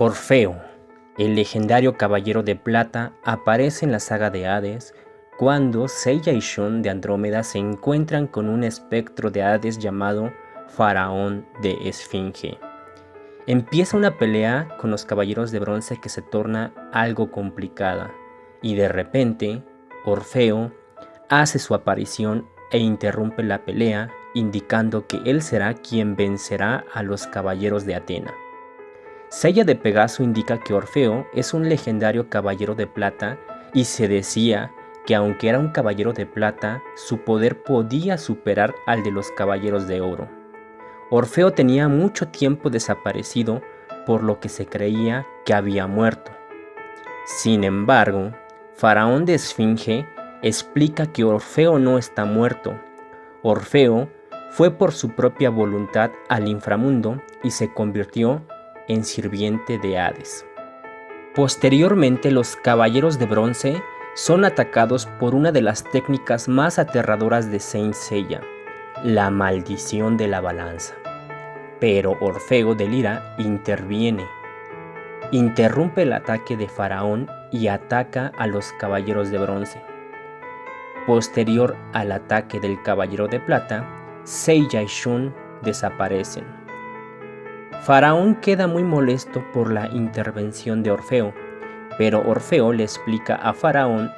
Orfeo, el legendario caballero de plata, aparece en la saga de Hades cuando Seiya y Shun de Andrómeda se encuentran con un espectro de Hades llamado Faraón de Esfinge. Empieza una pelea con los caballeros de bronce que se torna algo complicada, y de repente Orfeo hace su aparición e interrumpe la pelea, indicando que él será quien vencerá a los caballeros de Atena. Seiya de Pegaso indica que Orfeo es un legendario caballero de plata y se decía que aunque era un caballero de plata, su poder podía superar al de los caballeros de oro. Orfeo tenía mucho tiempo desaparecido, por lo que se creía que había muerto. Sin embargo, Faraón de Esfinge explica que Orfeo no está muerto. Orfeo fue por su propia voluntad al inframundo y se convirtió en sirviente de Hades. Posteriormente, los caballeros de bronce son atacados por una de las técnicas más aterradoras de Saint Seiya, la maldición de la balanza. Pero Orfeo de Lira interviene, interrumpe el ataque de Faraón y ataca a los caballeros de bronce. Posterior al ataque del caballero de plata, Seiya y Shun desaparecen. Faraón queda muy molesto por la intervención de Orfeo, pero Orfeo le explica a Faraón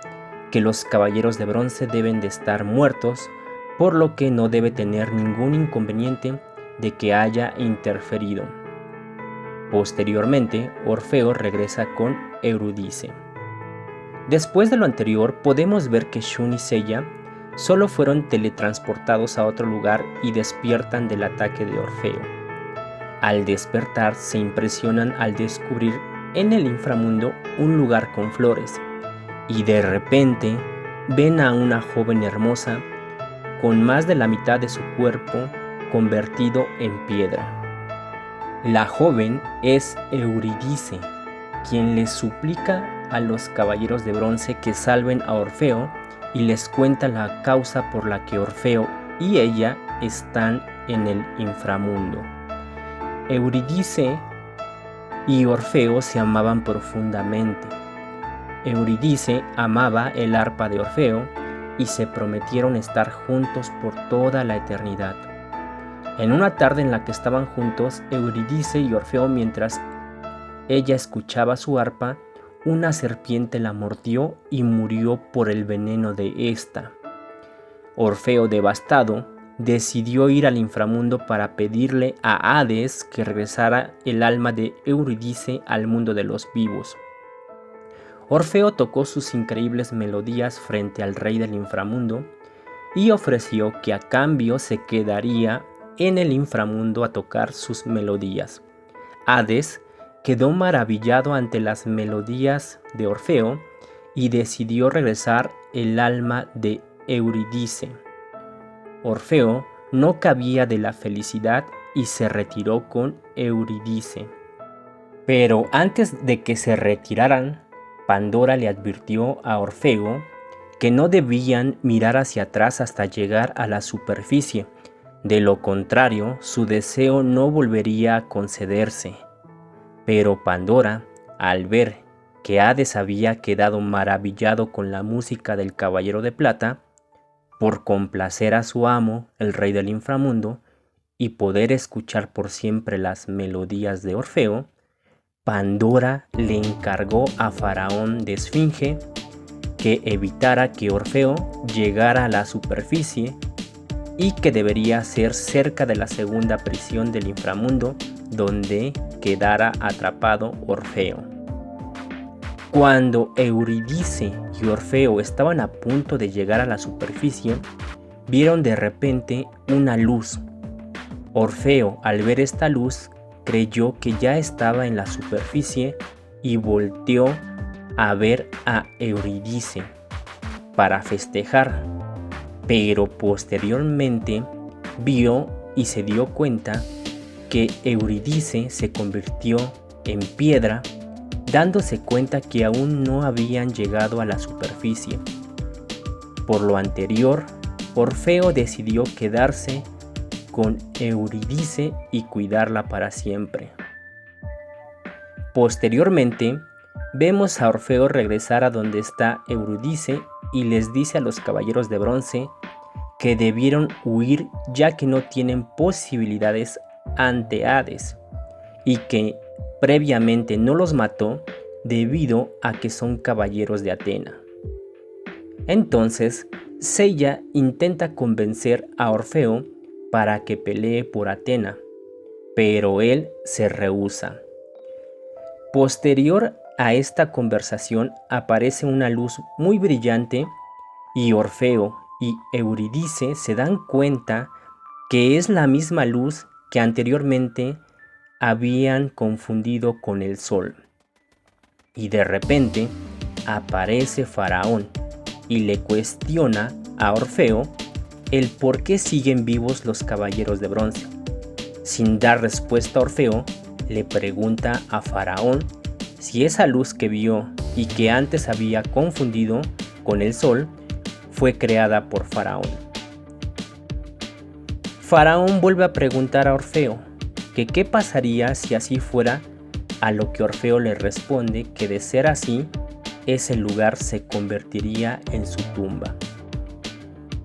que los caballeros de bronce deben de estar muertos, por lo que no debe tener ningún inconveniente de que haya interferido. Posteriormente, Orfeo regresa con Eurídice. Después de lo anterior, podemos ver que Shun y Seiya solo fueron teletransportados a otro lugar y despiertan del ataque de Orfeo. Al despertar, se impresionan al descubrir en el inframundo un lugar con flores, y de repente ven a una joven hermosa con más de la mitad de su cuerpo convertido en piedra. La joven es Eurídice, quien les suplica a los caballeros de bronce que salven a Orfeo y les cuenta la causa por la que Orfeo y ella están en el inframundo. Eurídice y Orfeo se amaban profundamente. Eurídice amaba el arpa de Orfeo y se prometieron estar juntos por toda la eternidad. En una tarde en la que estaban juntos, Eurídice y Orfeo, mientras ella escuchaba su arpa, una serpiente la mordió y murió por el veneno de esta. Orfeo, devastado, decidió ir al inframundo para pedirle a Hades que regresara el alma de Eurídice al mundo de los vivos. Orfeo tocó sus increíbles melodías frente al rey del inframundo y ofreció que a cambio se quedaría en el inframundo a tocar sus melodías. Hades quedó maravillado ante las melodías de Orfeo y decidió regresar el alma de Eurídice. Orfeo no cabía de la felicidad y se retiró con Eurídice. Pero antes de que se retiraran, Pandora le advirtió a Orfeo que no debían mirar hacia atrás hasta llegar a la superficie. De lo contrario, su deseo no volvería a concederse. Pero Pandora, al ver que Hades había quedado maravillado con la música del caballero de plata, por complacer a su amo, el rey del inframundo, y poder escuchar por siempre las melodías de Orfeo, Pandora le encargó a Faraón de Esfinge que evitara que Orfeo llegara a la superficie y que debería ser cerca de la segunda prisión del inframundo donde quedara atrapado Orfeo. Cuando Eurídice y Orfeo estaban a punto de llegar a la superficie, vieron de repente una luz. Orfeo, al ver esta luz, creyó que ya estaba en la superficie y volteó a ver a Eurídice para festejar, pero posteriormente vio y se dio cuenta que Eurídice se convirtió en piedra, dándose cuenta que aún no habían llegado a la superficie. Por lo anterior, Orfeo decidió quedarse con Eurídice y cuidarla para siempre. Posteriormente, vemos a Orfeo regresar a donde está Eurídice y les dice a los caballeros de bronce que debieron huir ya que no tienen posibilidades ante Hades y que previamente no los mató debido a que son caballeros de Atena. Entonces, Sella intenta convencer a Orfeo para que pelee por Atena, pero él se rehúsa. Posterior a esta conversación aparece una luz muy brillante y Orfeo y Eurídice se dan cuenta que es la misma luz que anteriormente habían confundido con el sol. Y de repente aparece Faraón y le cuestiona a Orfeo el por qué siguen vivos los caballeros de bronce. Sin dar respuesta, Orfeo le pregunta a Faraón si esa luz que vio y que antes había confundido con el sol fue creada por Faraón. Faraón vuelve a preguntar a Orfeo que qué pasaría si así fuera, a lo que Orfeo le responde que de ser así, ese lugar se convertiría en su tumba.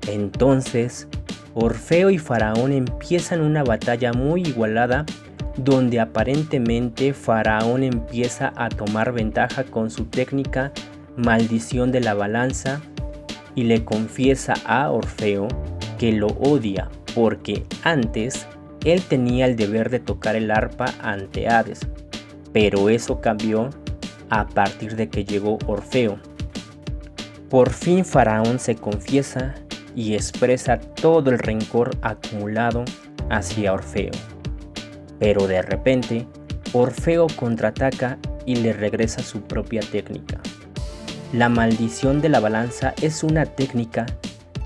Entonces, Orfeo y Faraón empiezan una batalla muy igualada donde aparentemente Faraón empieza a tomar ventaja con su técnica maldición de la balanza y le confiesa a Orfeo que lo odia porque antes él tenía el deber de tocar el arpa ante Hades, pero eso cambió a partir de que llegó Orfeo. Por fin Faraón se confiesa y expresa todo el rencor acumulado hacia Orfeo. Pero de repente, Orfeo contraataca y le regresa su propia técnica. La maldición de la balanza es una técnica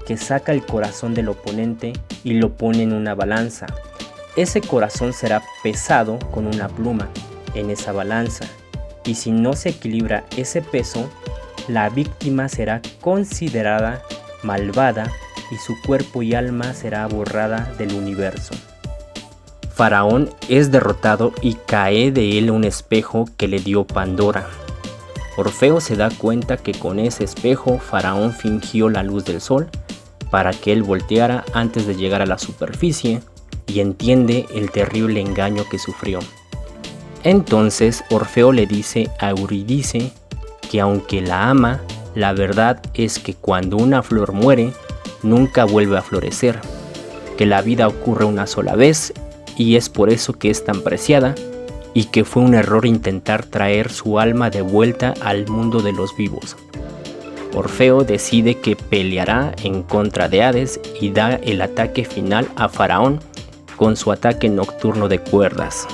que saca el corazón del oponente y lo pone en una balanza. Ese corazón será pesado con una pluma en esa balanza, y si no se equilibra ese peso, la víctima será considerada malvada y su cuerpo y alma será borrada del universo. Faraón es derrotado y cae de él un espejo que le dio Pandora. Orfeo se da cuenta que con ese espejo Faraón fingió la luz del sol para que él volteara antes de llegar a la superficie y entiende el terrible engaño que sufrió. Entonces Orfeo le dice a Eurídice que aunque la ama, la verdad es que cuando una flor muere, nunca vuelve a florecer, que la vida ocurre una sola vez y es por eso que es tan preciada y que fue un error intentar traer su alma de vuelta al mundo de los vivos. Orfeo decide que peleará en contra de Hades y da el ataque final a Faraón con su ataque nocturno de cuerdas.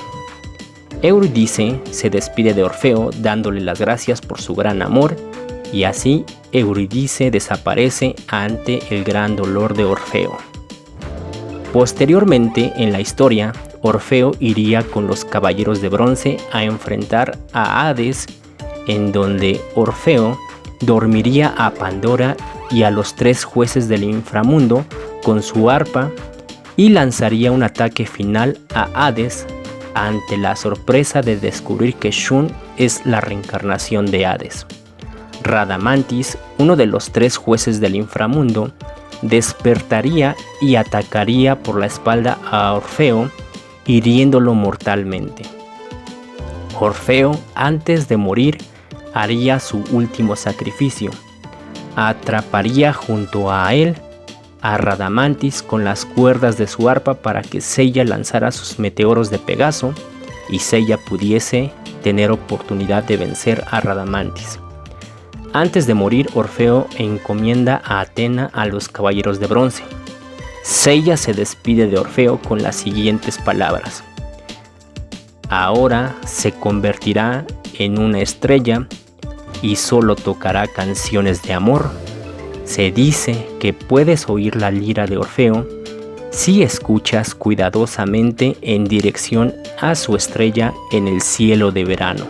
Eurídice se despide de Orfeo dándole las gracias por su gran amor y así Eurídice desaparece ante el gran dolor de Orfeo. Posteriormente en la historia, Orfeo iría con los caballeros de bronce a enfrentar a Hades, en donde Orfeo dormiría a Pandora y a los 3 jueces del inframundo con su arpa y lanzaría un ataque final a Hades ante la sorpresa de descubrir que Shun es la reencarnación de Hades. Radamantis, uno de los 3 jueces del inframundo, despertaría y atacaría por la espalda a Orfeo, hiriéndolo mortalmente. Orfeo, antes de morir, haría su último sacrificio. Atraparía junto a él a Radamantis con las cuerdas de su arpa para que Sella lanzara sus meteoros de Pegaso y Sella pudiese tener oportunidad de vencer a Radamantis. Antes de morir, Orfeo encomienda a Atena a los caballeros de bronce. Sella se despide de Orfeo con las siguientes palabras: ahora se convertirá en una estrella y solo tocará canciones de amor. Se dice que puedes oír la lira de Orfeo si escuchas cuidadosamente en dirección a su estrella en el cielo de verano.